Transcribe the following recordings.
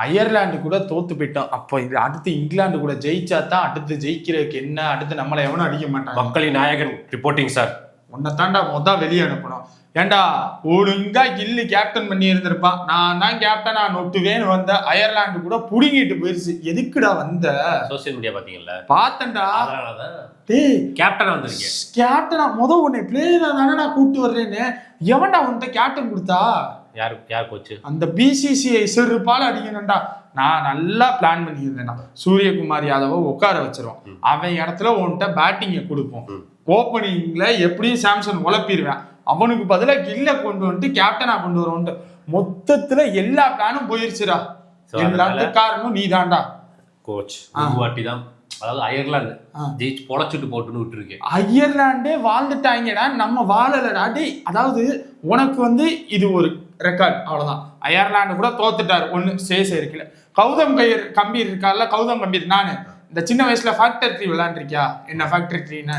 Ireland கூட தோத்து போயிட்டோம். அப்போ இது அடுத்து இங்கிலாந்து கூட ஜெயிச்சா தான் அடுத்து ஜெயிக்கிறதுக்கு என்ன, அடுத்து நம்மளை எவனும் அடிக்க மாட்டாங்க. மக்களின் நாயகன் ரிப்போர்ட்டிங் சார். உன்னை தாண்டா வெளியே அனுப்பணும். ஏண்டா ஒழுங்கா கில்லு கேப்டன் பண்ணி இருந்திருப்பான். நான் தான் கேப்டனா நொட்டுவேன்னு வந்த அயர்லாந்து கூட புடுங்கிட்டு போயிருச்சு. எதுக்குடா வந்த? சோசியல் மீடியா பாத்தீங்கல்ல? பார்த்தேன்டா. டேய் கேப்டனா வந்திருக்கேன். கேப்டனா உன்னை பிளேயரா தானே நான் கூப்பிட்டு வர்றேன்னு எவன்டா உன்கிட்ட கேப்டன் கொடுத்தா? யார் கோச்சு? அந்த பிசிசிஐ செருப்பால அடிக்கணும்டா. நான் நல்லா பிளான் பண்ணியிருந்தேன். சூரியகுமார் யாதவை உட்கார வச்சிருவோம். அவன் இடத்துல உன்கிட்ட பேட்டிங்கை கொடுப்போம். ஓப்பனிங்ல எப்படியும் சாம்சன் உழப்பிடுவேன். அவனுக்கு பதிலாக கில்ல கொண்டு வந்துட்டு கேப்டனா கொண்டு வருவோம். மொத்தத்துல எல்லா பிளானும் போயிருச்சுடா. எல்லாத்துக்கும் காரணம் நீ தான்டா கோச். வாட்டி தான், அதாவது அயர்லாந்து ஜெயிச்சு பொழைச்சுட்டு போட்டுன்னு விட்டுருக்கேன். அயர்லாண்டே வாழ்ந்துட்டாங்கடா, நம்ம வாழலடா. டே அதாவது உனக்கு இது ஒரு ரெக்கார்ட், அவ்வளவுதான். அயர்லாந்து கூட தோத்துட்டாரு. ஒண்ணு இருக்குல்ல. கௌதம் கம்பீர் இருக்கார்ல, கௌதம் கம்பீர். நானு இந்த சின்ன வயசுல ஃபேக்டரி ட்ரீ விளையாண்டுருக்கியா? என்ன ஃபேக்டரி ட்ரீன்னா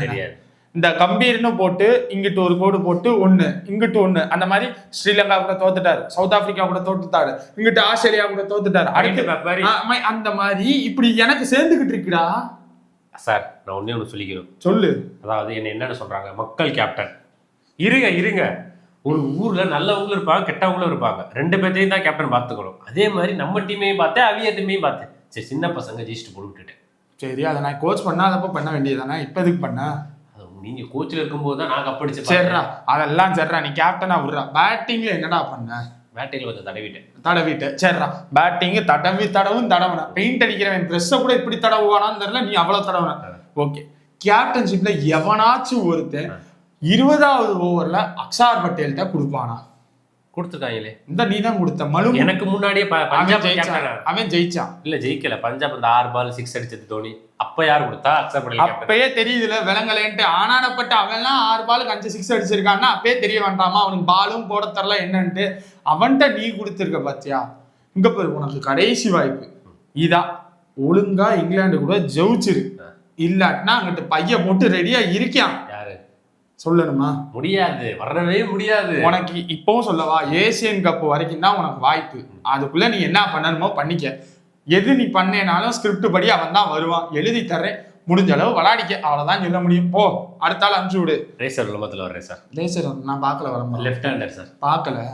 இந்த கம்பீர்னு போட்டு இங்கிட்டு ஒரு கோடு போட்டு ஒண்ணு இங்கிட்டு ஒண்ணு, அந்த மாதிரி ஸ்ரீலங்கா கூட தோத்துட்டாரு, சவுத் ஆப்பிரிக்கா கூட தோத்துட்டாரு, இங்கிட்டு ஆஸ்திரேலியா கூட தோத்துட்டாரு. அந்த மாதிரி இப்படி எனக்கு சேர்ந்துகிட்டு இருக்குடா சார். நான் ஒண்ணு சொல்லிக்கிறேன். சொல்லு. அதாவது என்னன்னு சொல்றாங்க, மக்கள் கேப்டன். இருங்க ஒரு ஊர்ல நல்லவங்களும் இருப்பாங்க, கெட்டவங்களும் இருப்பாங்க. ரெண்டு பேர்த்தையும் தான் கேப்டன் பார்த்துக்கணும். அதே மாதிரி நம்ம டீமையும் பார்த்தேன், அவிய டீமையும் பார்த்தேன். சரி, சின்ன பசங்க ஜெயிச்சுட்டு போட்டு விட்டுட்டேன். சரி, அதை நான் கோச் பண்ணாதப்ப பண்ண வேண்டியதானே, இப்ப எதுக்கு பண்ண? நீங்க கோச்சில் இருக்கும்போது தான் நாங்க படிச்சு. சரிடா, அதெல்லாம் சரிடா. நீ கேப்டனா விடுறா. பேட்டிங்ல என்னடா பண்ண? பேட்டிங்ல கொஞ்சம் தடவிட்டேன். சரிடா, பேட்டிங் தடவுனா பெயிண்ட் அடிக்கிறவன் ட்ரெஸ்ஸை கூட இப்படி தடவுவானான்னு தெரியல, நீ அவ்வளவு தடவுன. ஓகே, கேப்டன்ஷிப்ல எவனாச்சும் ஒருத்தன் 20வது ஓவர்ல அக்ஷார் பட்டேல்கிட்ட கொடுப்பானா? கொடுத்துருக்காங்களே. இந்த நீ தான் கொடுத்த. மலு எனக்கு முன்னாடியே பஞ்சாப் அவன் ஜெயிச்சான். இல்ல ஜெயிக்கல. பஞ்சாப் இந்த 6 பால் 6 அடிச்சது தோனி. அப்ப யார் கொடுத்தா? அக்ஷர் பட்டேல். அப்பயே தெரியுதுல விலங்கலேன்ட்டு. ஆனானப்பட்ட அவன் எல்லாம் 6 பாலுக்கு 5 6 அடிச்சிருக்கான்னா அப்பயே தெரிய வேண்டாமா அவனுக்கு பாலும் போட தரல என்னன்ட்டு? அவன்கிட்ட நீ கொடுத்துருக்க பாத்தியா? இங்க போய் உனக்கு கடைசி வாய்ப்பு இதான். ஒழுங்கா இங்கிலாந்து கூட ஜெயிச்சிரு. இல்லாட்டினா அங்கிட்டு பைய போட்டு ரெடியா இருக்கான். சொல்லணுமா? முடியாது, வரவே முடியாது. உனக்கு இப்பவும் சொல்லவா, ஏசியன் கப் வரைக்கும் தான் உனக்கு வாய்ப்பு. அதுக்குள்ள நீ என்ன பண்ணணுமோ பண்ணிக்க. எது நீ பண்ணேனாலும் ஸ்கிரிப்ட் படி அவன் தான் வருவான். எழுதி தர்றேன், முடிஞ்ச அளவு விளையாடிக்க, அவ்வளவுதான் சொல்ல முடியும். போ, அடுத்த ஆள் அனுப்பிச்சு விடு. ரேசர் விளம்பரத்தில் வர்றேன் சார். ரேசர் நான் பார்க்கல. வர லெஃப்ட் ஹேண்டர் சார். பார்க்கல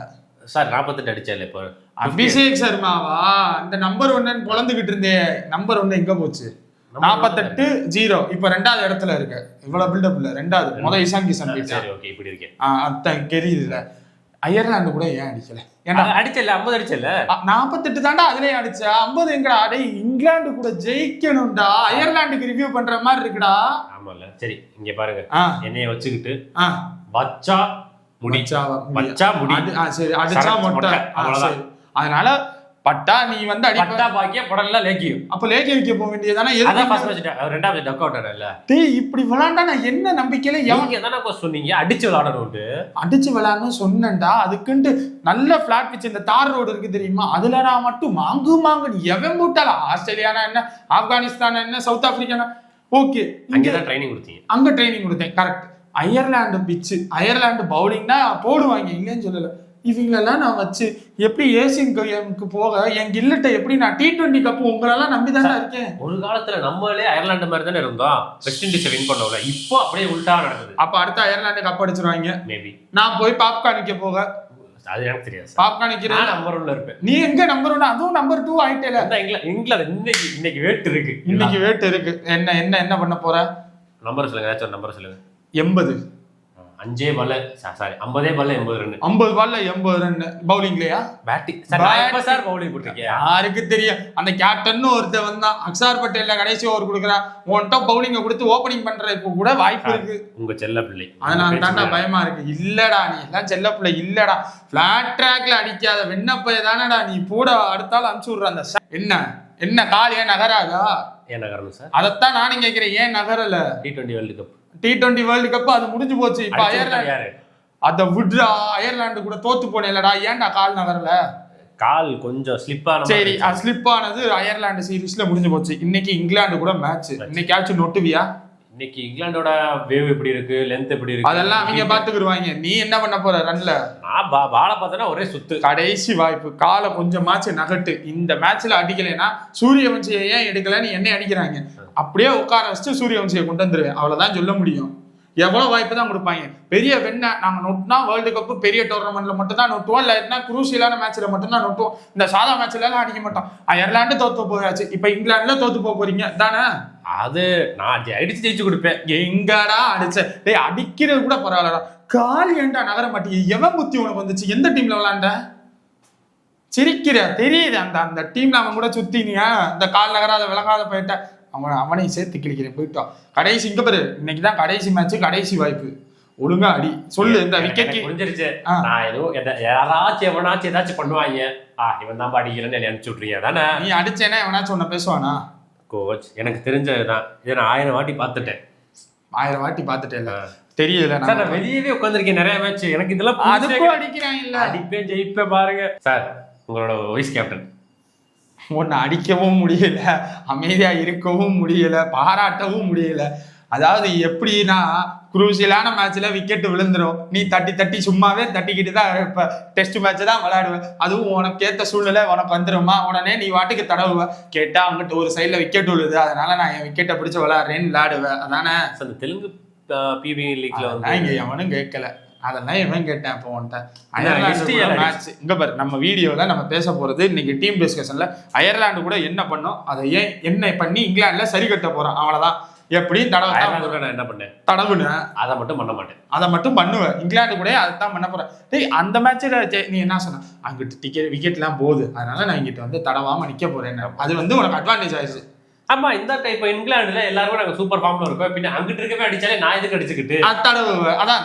சார். 48 அடிச்சால இப்போ. அபிஷேக் சர்மாவா? இந்த நம்பர் 1 பொழந்துகிட்டு இருந்தே. நம்பர் 1 எங்க போச்சு? 48-0. இப்ப 2வது இடத்துல இருக்கு. இவ்வளவு பில்டப் இல்ல. 2வது முதல் இசான் கிஷன். சரி, ஓகே, இப்படி இருக்கேன். அதான் தெரியுதுல. அயர்லாந்து கூட ஏன் அடிக்கல? ஏன்னா அடிச்சல 50 அடிச்சல. 48 தாண்டா அதுலயே அடிச்சா. 50 எங்கடா? அடே இங்கிலாந்து கூட ஜெயிக்கணும்டா. அயர்லாந்துக்கு ரிவ்யூ பண்ற மாதிரி இருக்குடா. ஆமால. சரி, இங்க பாருங்க. என்னைய வச்சுக்கிட்டு வச்சா முடி. சரி, அடிச்சா மொட்டை. அதனால பட்டா நீ பட்டா பாக்கிய படம்ல லேக்கியும். அப்ப லேக்கி வைக்க போக வேண்டியதானே? அதான் ஃபர்ஸ்ட் வச்சிட்டேன். ரெண்டாவது டக் அவுட் ஆனல. டேய் இப்படி விளையாண்டா நான் என்ன நம்பிக்கையில? எவங்க தான சொன்னீங்க அடிச்சு விளையாடணும்னு? அடிச்சு விளையாடணும் சொன்னேன்டா. அதுக்குன்ட்டு நல்ல பிளாட் பிட்ச், இந்த தார் ரோடு இருக்கு தெரியுமா? அதுலடா மட்டும் மாங்கு எவன் போட்டால? ஆஸ்திரேலியானா என்ன, ஆப்கானிஸ்தான் என்ன, சவுத் ஆப்பிரிக்கானா? ஓகே, அங்கதான் ட்ரைனிங் கொடுத்தீங்க. அங்க ட்ரைனிங் கொடுத்தேன். கரெக்ட். அயர்லாந்து பிட்ச், அயர்லாந்து பவுலிங்னா போடுவாங்க, இல்லைன்னு சொல்லல. இவங்களெல்லாம் நான் வச்சு எப்படி ஏசியன் கேமுக்கு போக என் கில்லட்ட எப்படி நான் T20 கப் உங்களெல்லாம் நம்பிதானே இருக்கேன். ஒரு காலத்துல நம்மளே அயர்லாந்து மாதிரி தானே இருந்தோம். வெஸ்ட் இண்டீஸ் வின் பண்ணோம்ல. இப்போ அப்படியே உல்டா நடக்குது. அப்ப அடுத்த அயர்லாந்து கப் அடிச்சிருவாங்க மேபி. நான் போய் பாப்கார்ன் நிக்க போக. அது எனக்கு தெரியாது. பாப்கார்ன் நிக்கிறேன். நம்பர் 1ல இருப்பேன். நீ எங்க நம்பர் 1? அதுவும் நம்பர் 2 ஆயிட்டேல. இங்கிலாந்து இன்னைக்கு வேட் இருக்கு. இன்னைக்கு வேட் இருக்கு. என்ன பண்ண போற? நம்பர் சொல்லுங்க. ஏதாச்சும் நம்பர் சொல்லுங்க. 80. 5 பால்ல சாரி 50 பால்ல 80 ரன். 50 பால்ல 80 ரன் பவுலிங்லயா? Batting sir. நான் எப்ப சார் பவுலிங் போட்டுருக்கேன்? யாருக்கு தெரியும்? அந்த கேப்டன் ஒருத்தன் வந்தான், அக்ஷார் பட்டேல்ல கடைசி ஓவர் கொடுக்குறான். உன்கிட்ட பவுலிங்க கொடுத்து ஓபனிங் பண்றதுக்கு கூட வாய்ப்பு இருக்கு. உங்க செல்ல பிள்ளை. அதனால தாண்டா பயமா இருக்கு. இல்லடா, நீ எல்லாம் செல்ல பிள்ளை இல்லடா. பிளாட் ட்ராக்ல அடிக்காத வெண்ணப்பைய தானடா நீ கூட அடுத்தால அனுப்பிச்சு விடுற. அந்த என்ன கால் ஏன் நகராதா? ஏன் நகரணும் சார்? அதைத்தான் நானும் கேட்கிறேன். ஏன் நகரல? T20 world cup. T20 world cup அது முடிஞ்சு போச்சு. இப்ப அயர்லாந்து அத விட்றா. அயர்லாந்து கூட தோத்து போனேலடா, ஏன்டா கால் நகரல? கால் கொஞ்சம் ஸ்லிப் ஆன. சரி, ஸ்லிப் ஆனது அயர்லாந்து சீரீஸ்ல முடிஞ்சு போச்சு. இன்னைக்கு இங்கிலாந்து கூட மேட்ச். இன்னைக்காச்சும் நொட்டுவியா? இன்னைக்கு இங்கிலாண்டோட வேவ் எப்படி இருக்கு, லென்த் எப்படி இருக்கு, அதெல்லாம் அவங்க பாத்துக்கிடுவாங்க. நீ என்ன பண்ண போற ரன்ல? நான் பாலை பார்த்தேன்னா ஒரே சுத்து. கடைசி வாய்ப்பு, காலை கொஞ்சமாச்சு நகட்டு. இந்த மேட்ச்ல அடிக்கலைன்னா சூரியவம்சியை ஏன் எடுக்கலன்னு என்ன அடிக்கிறாங்க. அப்படியே உட்கார வச்சுட்டு சூரியவம்சியை கொண்டு வந்துருவேன், அவ்வளவுதான் சொல்ல முடியும். எவ்வளவு வாய்ப்பு தான் கொடுப்பாங்க. பெரிய வெண்ண நாங்க நோட்டினா வேர்ல்டு கப் பெரிய டோர்னமெண்ட்ல மட்டும் தான் நோட்டுவோம், இல்லைன்னா குரூசியலான மேட்ச்ல மட்டும் தான் நோட்டுவோம். இந்த சாதா மேட்ச்ல எல்லாம் அடிக்க மாட்டோம். அயர்லாண்டு தோத்து போயாச்சு, இப்ப இங்கிலாந்துல தோத்து போறீங்க தானே? அது நான் அடிச்சு ஜெயிச்சு கொடுப்பேன். எங்கடா அடிச்ச? டேய் அடிக்கிறது கூட பரவாயில்லடா, கால் ஏண்டா நகர மாட்டேங்க? எவன் புத்தி உனக்கு வந்துச்சு? எந்த டீம்ல விளாண்ட? சிரிக்கிற தெரியுது. அந்த அந்த டீம்ல அவன் கூட சுத்தினியா, இந்த கால் நகராத விளங்காத போயிட்ட அவனையும் சேர்த்து கிழிக்கிறேன் போயிட்டோம். கடைசி இங்க பாரு, இன்னைக்குதான் கடைசி மேட்ச், கடைசி வாய்ப்பு, ஒழுங்கா அடி. சொல்லு. இந்த விக்கெட் புரிஞ்சிருச்சு. நான் ஏதோ யாராச்சும் எவனாச்சும் ஏதாச்சும் பண்ணுவாங்க, இவன் தான் அடிக்கிறேன்னு அனுப்பிச்சு விட்றீங்க தானே. நீ அடிச்சேன்னா எவனாச்சும் ஒன்ன பேசுவானா? கோச் எனக்கு தெரிஞ்சதுதான், இதை நான் 1000 வாட்டி பார்த்துட்டேன். 1000 வாட்டி பார்த்துட்டேன். தெரியல, நான் வெளியவே உட்காந்துருக்கேன் நிறைய மேட்ச். எனக்கு இதெல்லாம் அதுக்கும் அடிக்கிறாங்க. இல்ல அடிப்பேன் ஜெயிப்பேன் பாருங்க சார். உங்களோட வைஸ் கேப்டன் ஒன்னு அடிக்கவும் முடியல, அமைதியா இருக்கவும் முடியல, பாராட்டவும் முடியல. அதாவது எப்படின்னா, குரூசியலான மேட்ச்ல விக்கெட் விழுந்துரும், நீ தட்டி தட்டி சும்மாவே தட்டிக்கிட்டு தான் இப்ப டெஸ்ட் மேட்ச் தான் விளையாடுவேன். அதுவும் உனக்கு ஏத்த சூழ்நிலை உனக்கு வந்துருமா, உடனே நீ வாட்டுக்கு தடவுவ. கேட்டா அங்கிட்ட ஒரு சைட்ல விக்கெட் விழுது, அதனால நான் என் விக்கெட்டை பிடிச்சு விளையாடுறேன்னு விளையாடுவேன். அதானே அந்த தெலுங்கு பிபி லீக்ல இங்க எவனும் கேட்கல. அதெல்லாம் இவன் கேட்டேன். இப்போ மேட்ச் இங்க பாரு, நம்ம வீடியோல நம்ம பேச போறது இன்னைக்கு டீம் டிஸ்கஷன்ல அயர்லாந்து கூட என்ன பண்ணோம், அதை ஏன் என்ன பண்ணி இங்கிலாந்துல சரி கட்ட போறோம், அவ்வளவுதான். எப்படியும் நான் என்ன பண்ணேன், தடவுனேன். அதை மட்டும் பண்ண மாட்டேன், அதை மட்டும் பண்ணுவேன். இங்கிலாந்து கூட அதைத்தான் பண்ண போறேன். டேய் அந்த மேட்ச்ல நீ என்ன சொன்ன, அங்கிட்டு விக்கெட் எல்லாம் போகுது, அதனால நான் இங்கிட்ட வந்து தடவாம நிக்க போறேன். அது வந்து உனக்கு அட்வான்டேஜ் ஆயிடுச்சு. ஆமா, இந்த டைப் இங்கிலாந்துல எல்லாருமே நாங்க சூப்பர் ஃபார்ம்ல இருக்கோம், பின்ன அங்கிட்டு இருக்கவே அடிச்சாலே நான் எதுக்கு அடிச்சுக்கிட்டு தடவுவேன். அதான்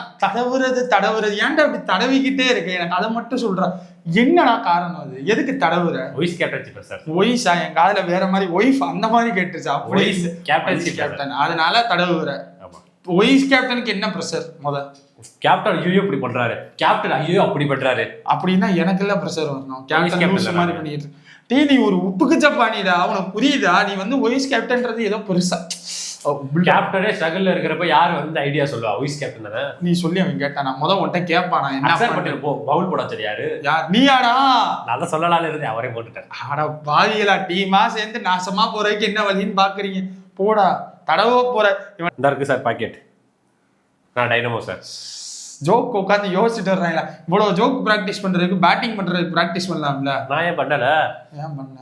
தடவுறது ஏன்டா அப்படி தடவிக்கிட்டே இருக்கு, எனக்கு அதை மட்டும் சொல்றேன். என்னடா காரணம் அது, எதுக்கு தடவுற? Vice captainship sir. ஒய்ஸா? என் காதுல வேற மாதிரி ஒய்ஃப் அந்த மாதிரி கேட்டுச்சா? ஒய்ஸ் கேப்டன்ஷிப் கேப்டன், அதனால தடவுற. ஒய்ஸ் கேப்டனுக்கு என்ன பிரஷர்? கேப்டன் ஐயோ இப்படி பண்றாரு, கேப்டன் ஐயோ அப்படி பண்றாரு அப்படின்னா எனக்கு எல்லாம் பிரஷர் வரணும். கேப்டன் மாதிரி பண்ணிட்டு டே, நீ ஒரு உப்புக்கு சப்பானிடா, உனக்கு புரியுதா? நீ வந்து வைஸ் கேப்டன்றது ஏதோ பெருசா. கேப்டனே ஸ்ட்ரகிள்ல இருக்கிறப்ப யாரு வந்து ஐடியா சொல்லுவா வைஸ் கேப்டன்? நீ சொல்லி அவன் கேட்டான், நான் உன்கிட்ட கேட்பானா என்ன பண்ணிட்டு போ பவுல் போட தெரியாது. யார் நீயாடா? நான் சொல்லலாம்னு இருந்து அவரே போட்டுட்டேன். ஆடா பாவிகளா, டீமா சேர்ந்து நாசமா போறதுக்கு என்ன வழின்னு பாக்குறீங்க? போடா தடவ போற. இந்த இருக்கு சார் பாக்கெட், நான் டைனமோ சார். ஜோக் உட்காந்து யோசிச்சுட்டு வர்றாங்களா? இவ்வளவு ஜோக் பிராக்டிஸ் பண்றதுக்கு பேட்டிங் பண்றதுக்கு பிராக்டிஸ் பண்ணலாம்ல. நான் ஏன் பண்ணல? ஏன் பண்ண?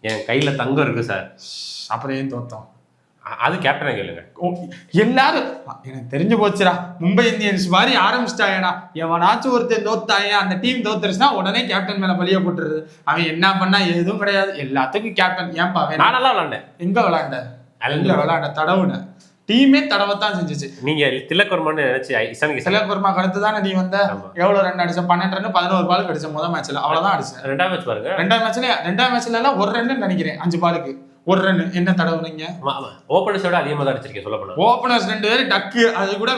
என் கையில தங்கம் இருக்கு சார். அப்புறம் ஏன் தோத்தோம்? அது கேப்டனை கேளுங்க. எல்லாரும் எனக்கு தெரிஞ்சு போச்சுடா, மும்பை இந்தியன்ஸ் மாதிரி ஆரம்பிச்சிட்டாயடா. எவனாச்சும் ஒருத்தர் தோத்தாயா, அந்த டீம் தோத்துருச்சுன்னா உடனே கேப்டன் மேல பழிய போட்டுருது. அவன் என்ன பண்ணா எதுவும் கிடையாது, எல்லாத்துக்கும் கேப்டன். ஏன்பா? நான் நல்லா விளாண்டேன். எங்க விளாண்ட? விளாண்ட தடவுன டீமே தடவத்தான் செஞ்சுச்சு. நீங்க திலக் வர்மான்னு நினைச்சு திலக் வர்மாக்கு அடுத்து தானே நீ வந்த. எவ்வளவு ரன் அடிச்ச? 12 ரன் 11 பாலுக்கு அடிச்ச முதல் மேட்ச்ல, அவ்வளவுதான் அடிச்சேன். ரெண்டாம் மேட்ச் பாருங்க. ரெண்டாம் மேட்ச்ல எல்லாம் 1 ரன் நினைக்கிறேன், 5 பாலுக்கு 1 ரன். என்ன தடவுனீங்க? ஓபனர்ஸோட அதிகமாக தான் அடிச்சிருக்கேன் சொல்ல போனா. ஓபனர்ஸ் 2 பேர் டக்கு, அது கூட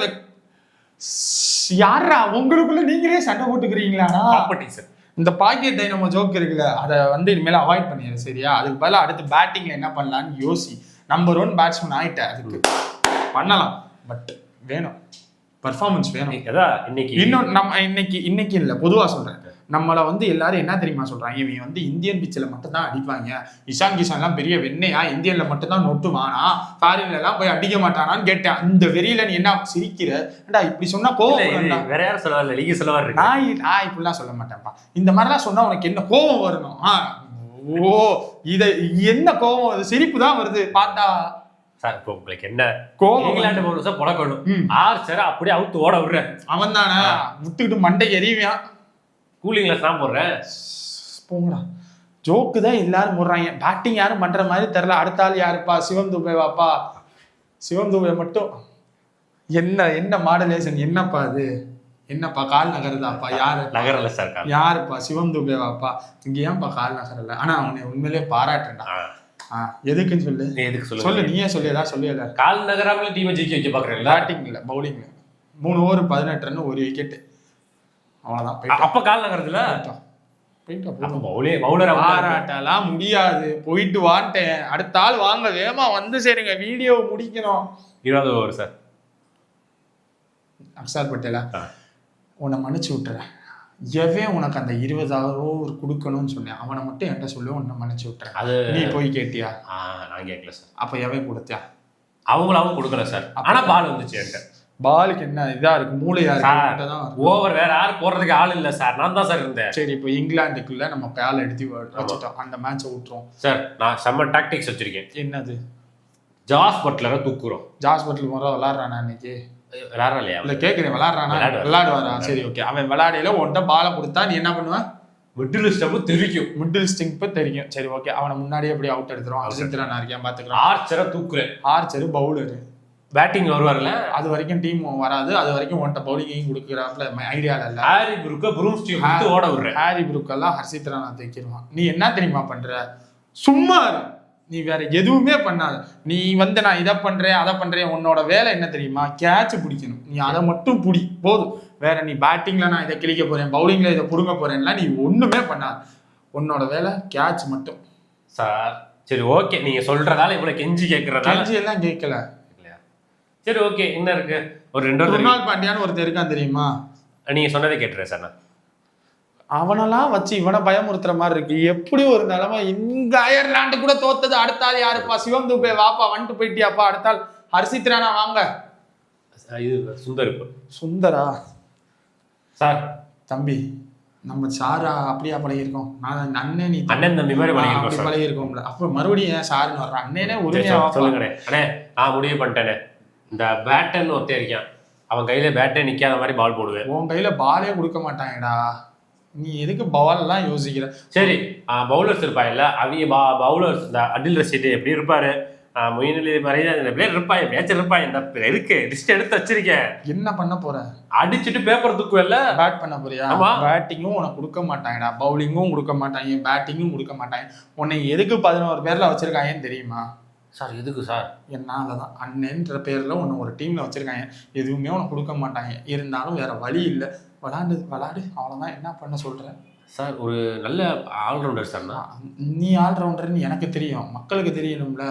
யாரா உங்களுக்குள்ள நீங்களே சண்டை போட்டுக்கிறீங்களாடா? இந்த பாக்கெட் டைனமோ ஜோக் இருக்குல்ல, அதை வந்து இனிமேல் அவாய்ட் பண்ணிடு சரியா? அதுக்கு பதிலாக அடுத்து பேட்டிங்ல என்ன பண்ணலான்னு யோசி. நம்பர் 1 பேட்ஸ்மேன் ஆயிட்ட, அதுக்கு பண்ணலாம். பட் வேணும், பர்ஃபார்மன்ஸ் வேணும். இன்னும் நம்ம இன்னைக்கு இல்லை, பொதுவாக சொல்றேன். நம்மளை வந்து எல்லாரும் என்ன தெரியுமா சொல்றாங்க, இவங்க வந்து இந்தியன் பிச்சில் மட்டும்தான் அடிப்பாங்க, இஷான் கிஷான்லாம் பெரிய வெண்ணையா, இந்தியன்ல மட்டும்தான் நொட்டுவானா, ஃபாரின்ல எல்லாம் போய் அடிக்க மாட்டானான்னு கேட்டேன். அந்த வெறியில நீ என்ன சிரிக்கிறடா? இப்படி சொன்னா கோவம் வேற யாரும் சொல்லல, நீங்க சொல்லுவாரு. நான் இப்படிலாம் சொல்ல மாட்டேன்ப்பா. இந்த மாதிரிலாம் சொன்னா உனக்கு என்ன கோவம் வரணும்? ஓ இதை என்ன கோவம் வருது? சிரிப்பு தான் வருது பார்த்தா. சார் இப்போ உங்களுக்கு என்ன கோவம்? இங்கிலாந்து போனஸா புடக்கணும் ஆர்ச்சர் அப்படியே அவுத்து ஓட விடுறேன். அவன் தானே முட்டுக்கிட்டு மண்டை எறிவியான். கூலிங் கிளாஸ் தான் போடுறேன். போங்கடா, ஜோக்கு தான் எல்லாரும் போடுறாங்க. பேட்டிங் யாரும் பண்ற மாதிரி தெரியல. அடுத்த ஆள் யாருப்பா? சிவம் துபேவாப்பா? சிவம் துபே மட்டும் என்ன மாடலேஷன்? என்னப்பா அது? என்னப்பா கால் நகருதாப்பா? யாரு நகரல சார்? யாருப்பா? சிவம் துபேவாப்பா? இங்க ஏன்பா கால் நகரல? ஆனா அவனை உண்மையிலேயே பாராட்டுறேன்டா. எதுக்குன்னு சொல்லு. எதுக்கு சொல்லு? நீயே சொல்லு, ஏதாவது சொல்லல. கால் நகராமல டீமை ஜெயிக்க வைக்க பாக்குறேன். பேட்டிங் இல்ல, பவுலிங். 3 ஓவர் 18 ரன் 1 விக்கெட், அவ்வளவுதான். அப்ப கால் நகரத்துல பாராட்டலாம் முடியாது, போயிட்டு வான்ட்டேன், அடுத்த ஆள் வாங்க வேகமா வந்து சேருங்க, வீடியோ முடிக்கணும். 20 ஓவர் சார். அக்ஷர் பட்டேலா உன்னை மன்னிச்சு விட்டுறேன், எவன் உனக்கு அந்த 20 ஓவர் கொடுக்கணும்னு சொன்னேன் அவனை மட்டும் என்கிட்ட சொல்லி உன்னை மன்னிச்சு விட்டுறேன். அது நீ போய் கேட்டியா? நான் கேட்கல சார். அப்ப எவன் கொடுத்தியா? அவங்களும் கொடுக்கல சார். ஆனா பால் வந்துச்சு என்கிட்ட. பாலுக்கு என்ன இதா இருக்கு, மூளையா இருக்கு. ஓவர் வேற யாரும் போறதுக்கு ஆள் இல்ல சார், நான் தான் சார் இருந்தேன். சரி, இப்போ இங்கிலாந்துக்குள்ள நம்ம பேல் எடுத்து வச்சுட்டோம், அந்த மேட்சை விட்டுரும் சார். நான் செம்ம டாக்டிக்ஸ் வச்சிருக்கேன். என்னது? ஜாஸ் பட்லரை தூக்குறோம். ஜாஸ் பட்லர் முறை விளாடுறானா இன்னைக்கு? விளாடுறலையா? இல்ல கேக்குறேன், விளாடுறானா? விளாடுவாரா? சரி ஓகே. அவன் விளையாடையில உன்கிட்ட பாலை கொடுத்தா நீ என்ன பண்ணுவ? மிடில் ஸ்டெப் தெரியும், மிடில் ஸ்டிங்ப் தெரியும். சரி ஓகே, அவனை முன்னாடியே எப்படி அவுட் எடுத்துரும். ஹர்ஷித் ராணா இருக்கேன் பாத்துக்கலாம். ஆர்ச்சரை தூக்குறேன். ஆர்ச்சர் பவுலரு, பேட்டிங் வருவார்ல, அது வரைக்கும் டீம் வராது, அது வரைக்கும் உன்ட்ட பவுலிங்கையும் கொடுக்குறாப்ல ஐடியால இல்ல. ஹாரி புரூக்க ப்ரூம்ஸ்டிக் எடுத்து ஓட விடுறேன். ஹாரி புரூக்கெல்லாம் ஹர்ஷித் ராணா தூக்கிடுவான். நீ என்ன தெரியுமா பண்ற? சும்மா நீ வேற எதுவுமே பண்ணாத. நீ வந்து நான் இதை பண்றேன் அதை பண்றேன், உன்னோட வேலை என்ன தெரியுமா? கேட்ச் பிடிக்கணும். நீ அதை மட்டும் பிடி போதும். வேற நீ பேட்டிங்ல நான் இதை கிழிக்க போறேன், பவுலிங்ல இதை புடுங்க போறேன்லாம் நீ ஒண்ணுமே பண்ணாத. உன்னோட வேலை கேட்ச் மட்டும். சார் சரி ஓகே, நீங்க சொல்றதால இவ்வளவு கெஞ்சி கேட்கறதால. கெஞ்சி எல்லாம் கேட்கல. சரி ஓகே, என்ன இருக்கு? ஒரு ருனால் பாண்டியான்னு ஒருத்தர் இருக்கான் தெரியுமா? நீங்க சொன்னதை கேட்டுறேன் சார். நான் அவனெல்லாம் வச்சு இவனை பயமுறுத்துற மாதிரி இருக்கு. எப்படி ஒரு நிலைமை? இங்க அயர்லாண்டு கூட தோத்தது. அடுத்த ஆள் யாருப்பா? சிவம் துபே வாப்பா, வந்துட்டு போயிட்டியாப்பா. அடுத்த ஆள் ஹர்ஷித் ராணா வாங்க. இது சுந்தர். சுந்தரா சார்? தம்பி நம்ம சாரா அப்படியா பழகிருக்கோம்? நான் அண்ணன், நீ அண்ணன் தம்பி மாதிரி பழகிருக்கோம்ல. அப்ப மறுபடியும் ஏன் சாருன்னு வர்ற? அண்ணனே உரிமையா சொல்லுங்கண்ணே. அண்ணே நான் முடிவு பண்ணிட்டேனே, இந்த பேட்டன் ஒருத்தன் இருக்கான், அவன் கையில பேட்டே நிக்காத மாதிரி பால் போடுவேன். உன் கையில பாலே கொடுக்க மாட்டாங்கடா. நீ எதுக்கு பால் எல்லாம் யோசிக்கிற? சரி, பவுலர்ஸ் இருப்பாங்கல்ல, அவங்க பவுலர்ஸ் இந்த அடில் ரஷீத் எப்படி இருப்பாரு, மொயின் அலி மாதிரி இருப்பாங்க, எப்படியாச்சும் இருப்பாங்க. இந்த இருக்கு லிஸ்ட் எடுத்து வச்சிருக்கேன். என்ன பண்ண போற? அடிச்சுட்டு பேப்பர் தூக்குவேல்ல, பேட் பண்ண போறியா? பேட்டிங்கும் உனக்கு கொடுக்க மாட்டாங்கடா, பவுலிங்கும் கொடுக்க மாட்டாங்க, பேட்டிங்கும் கொடுக்க மாட்டாங்க. உன்னை எதுக்கு 11 பேர்ல வச்சிருக்காங்கன்னு தெரியுமா? சார் எதுக்கு சார்? என்னாலதான். அண்ணன்ற பேர்ல உன்னை ஒரு டீம்ல வச்சிருக்காங்க, எதுவுமே உனக்கு கொடுக்க மாட்டாங்க. இருந்தாலும் வேற வழி இல்லை, விளாடு அவ்வளவுதான். என்ன பண்ண சொல்ற? சார் ஒரு நல்ல ஆல்ரவுண்டர் சார்னா. நீ ஆல்ரவுண்டர்னு எனக்கு தெரியும், மக்களுக்கு தெரியணும்ல.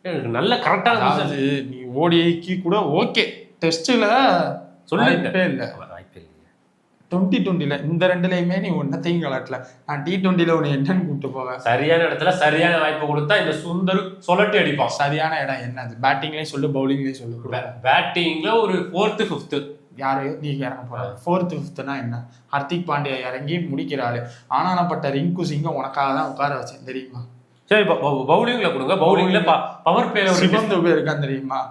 எனக்கு நல்ல கரெக்டா அதாவது நீ ஓடிக்கு கூட ஓகே, டெஸ்ட்ல சொல்லவே இல்லை, 2020 இந்த 2லயுமே நீ ஒன்னத்தையும் கலட்டல. நான் T20 உன்னை என்னன்னு கூப்பிட்டு போவேன். சரியான இடத்துல சரியான வாய்ப்பு கொடுத்தா இந்த சுந்தர் சொல்லட்டி அடிப்பான். சரியான இடம் என்னது? பேட்டிங்லயும் சொல்லு, பவுலிங்லயும் சொல்லு. பேட்டிங்ல ஒரு 4th 5th. யாரு நீ இறங்க போற? 4th 5thனா என்ன? ஹர்திக் பாண்டியா இறங்கி முடிக்கிறாரு. ஆனானப்பட்ட ரிங்கு சிங்க உனக்காக தான் உட்கார வச்சேன் தெரியுமா? சரி, பவுலிங்ல கொடுங்க. பவுலிங்ல பவர் பிளே சிவம் துபே இருக்கான் தெரியுமா?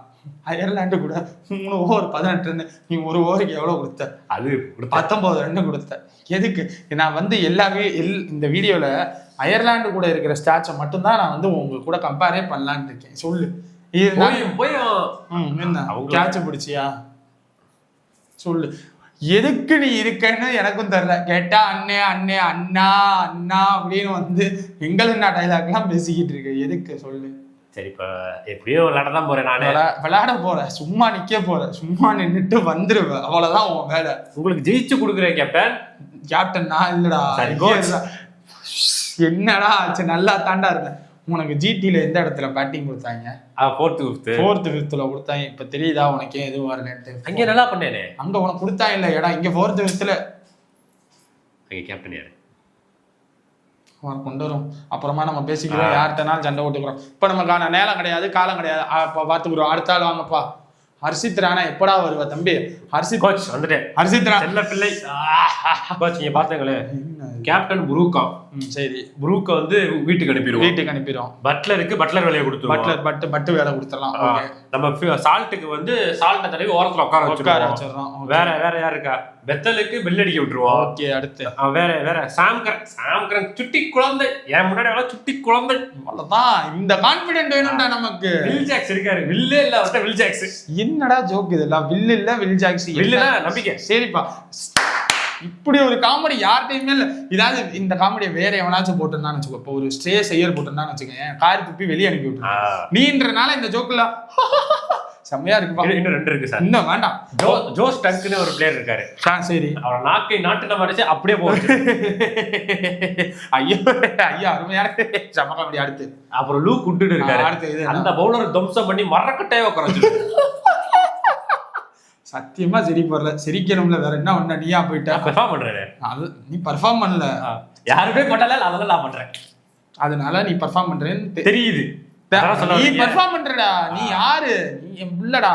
அயர்லாண்டு கூட 3 ஓவர் 18 ரன். நீ ஒரு ஓவருக்கு எவ்வளவு கொடுத்த? அது 19 ரன் கொடுத்த. எதுக்கு? நான் வந்து எல்லாமே இந்த வீடியோல அயர்லாண்டு கூட இருக்கிற ஸ்டாட்சை மட்டும்தான் நான் வந்து உங்க கூட கம்பேரே பண்ணலான்னு இருக்கேன். சொல்லு. போய் என்ன கேட்ச பிடிச்சியா? சொல்லு. எதுக்கு நீ இருக்கன்னு எனக்கும் தெரியல. கேட்டா அண்ணே அண்ணே அண்ணா அண்ணா அப்படின்னு வந்து எங்களா டைலாக்லாம் பேசிக்கிட்டு இருக்கு. எதுக்கு சொல்லு. சரி, இப்ப எப்படியோ விளையாடதான் போறேன். நானே விளையாட போறேன், சும்மா நிக்க போறேன், சும்மா நின்றுட்டு வந்துருவேன், அவ்வளவுதான் உன் வேலை. உங்களுக்கு ஜெயிச்சு கொடுக்குறேன் கேப்டன். கேப்டன் நான் இல்லடா. என்னடா ஆச்சு? நல்லா தாண்டா இருந்தேன். உனக்கு ஜிடில எந்த இடத்துல பேட்டிங் கொடுத்தாங்க? 4th 5th கொடுத்தாங்க. இப்ப தெரியுதா உனக்கு எதுவும் வரலன்ட்டு? அங்க நல்லா பண்ணேனே. அங்க உனக்கு கொடுத்தாங்க இல்ல இடம், இங்க 4th 5th அங்க கேப்டன் யாரு? அவன் கொண்டு வரும். அப்புறமா நம்ம பேசிக்கிறோம், யார்கிட்டனாலும் சண்டை ஓட்டுக்கிறோம். இப்ப நமக்கான நேரம் கிடையாது, காலம் கிடையாது. அப்ப பாத்துக்கிறோம். அடுத்த ஆள் வாங்கப்பா. ஹர்ஷித் ராணா எப்படா வருவா தம்பி? ஹர்ஷித் கோச் வந்துட்டேன். ஹர்ஷித் ராணா செல்ல பிள்ளை கோச். நீங்க பாத்தீங்களே, கேப்டன் புரூக்கா. சரி, புரூக்க வந்து வீட்டுக்கு அனுப்பிடுவோம். பட்லருக்கு பட்லர் வேலையை கொடுத்துருவோம். பட்டு வேலை கொடுத்துடலாம். நம்ம சால்ட்டுக்கு வந்து சால்ட்டை தடவி ஓரத்துல உட்கார வச்சிடறோம். வேற யார் இருக்கா? பெத்தலுக்கு பெல் அடிக்க விட்டுருவோம். ஓகே, அடுத்து வேற சாம்கரன் சுட்டி குழந்தை. என் முன்னாடி சுட்டி குழந்தை. அவ்வளவுதான். இந்த கான்பிடென்ட் வேணும்டா நமக்கு. வில் ஜாக்ஸ் இருக்காரு. வில்லே இல்ல, அவர்ட்ட வில் ஜாக்ஸ். என்னடா ஜோக் இதெல்லாம்? வில் இல்ல, வில் ஜாக்ஸ் இல்ல. நம்பிக்கை. சரிப்பா, இப்படி ஒரு காமெடி யார்கிட்டயுமே இல்ல. இதாவது இந்த காமெடியை வேற எவனாச்சும் போட்டிருந்தான்னு வச்சுக்கோ. இப்போ ஒரு ஸ்ட்ரேஸ் ஐயர் போட்டிருந்தான்னு வச்சுக்கேன், காரி துப்பி வெளியே அனுப்பி விட்டுருக்கேன். நீன்றனால இந்த ஜோக்குல செம்மையா இருக்குப்பா. இன்னும் 2 இருக்கு சார். இன்னும் வேண்டாம். ஜோஸ் டங்க்னு ஒரு பிளேயர் இருக்காரு. சரி, அவர் நாக்கை நாட்டுல மடிச்சு அப்படியே போச்சு. ஐயோ ஐயா அருமையான சமகாமடி. அடுத்து அப்புறம் லூக் குட்டுன்னு இருக்காரு. அடுத்து அந்த பவுலர் துவம்சம் பண்ணி மரக்கட்டையோ குறைச்சு. சத்தியமா சிரிப்பறல, சிரிக்கணும்ல, வேற என்ன ஒண்ணு? நீயா போயிட்ட பெர்ஃபார்ம் பண்றாரு. அது நீ பெர்ஃபார்ம் பண்ணல, யாருமே பண்ணல, அதெல்லாம் நான் பண்றேன். அதனால நீ பெர்ஃபார்ம் பண்றேன்னு தெரியுது. நீ பெர்ஃபார்ம் பண்றடா. நீ யாரு? நீ இல்லடா.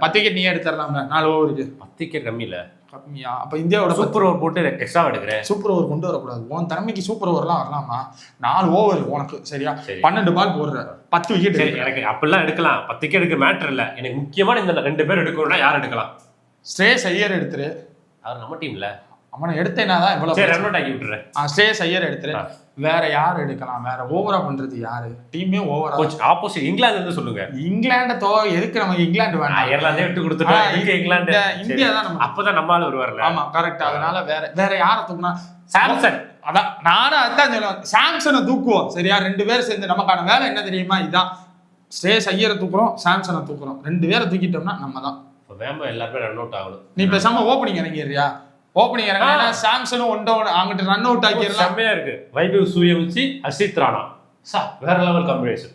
10 விக்கெட் நீ எடுத்துடலாம்ல 4 ஓவருக்கு. 10 விக்கெட் கம்மி இல்ல. கம்மியா? அப்ப இந்தியாவோட சூப்பர் ஓவர் போட்டு எக்ஸ்ட்ரா எடுக்கிறேன். சூப்பர் ஓவர் கொண்டு வரக்கூடாது. உன் திறமைக்கு சூப்பர் ஓவர்லாம் வரலாமா? 4 ஓவர் உனக்கு சரியா? 12 பால் போடுற 10 விக்கெட். எனக்கு அப்படிலாம் எடுக்கலாம். 10 விக்கெட் எடுக்க மேட்டர் இல்ல. எனக்கு முக்கியமான இந்த 2 பேர் எடுக்கணும்னா யார் எடுக்கலாம்? ஸ்ரேயஸ் ஐயர் எடுத்துரு. அவர் நம்ம டீம்ல. அவனை எடுத்தேனாதான் இவ்வளவு. சரி, ரன் அவுட் ஆக்கி விட்டுறேன். ஸ்ரேயஸ் ஐயர் எடுத்துரு. வேற யார் எடுக்கலாம்? வேற ஓவரா பண்றது யாரு? டீமே ஓவரா. கோச் ஆப்போசிட் இங்கிலாந்து இருந்து சொல்லுங்க. இங்கிலாந்து எதுக்கு நமக்கு? இங்கிலாந்து வேண்டாம். அயர்லாந்தே விட்டு கொடுத்துட்டோம். இங்கிலாந்து இந்தியா தான் நம்ம. அப்பதான் நம்ம ஆளு வருவார்ல. ஆமா கரெக்ட். அதனால வேற யார தூக்குனா? சாம்சன். அதான் நானும் அதான் சொல்லுவேன். சாம்சனை தூக்குவோம் சரியா? 2 பேர் சேர்ந்து நமக்கான வேலை என்ன தெரியுமா? இதுதான். ஸ்ரேயஸ் ஐயரை தூக்குறோம், சாம்சனை தூக்குறோம். 2 பேரை தூக்கிட்டோம்னா நம்ம தான். வேம்ப எல்லாருமே ரன் அவுட் ஆகணும். நீ பேசாம ஓப்பனிங் இறங்கிடுறியா? ஓப்பனிங் இறங்கினா சாம்சனும் 1 டவுன் அங்கிட்டு ரன் அவுட் ஆக்கிடலாம். செம்மையா இருக்கு. வைபவ் சூரியவன்சி, ஹர்ஷித் ராணா. வேற லெவல் காம்பினேஷன்.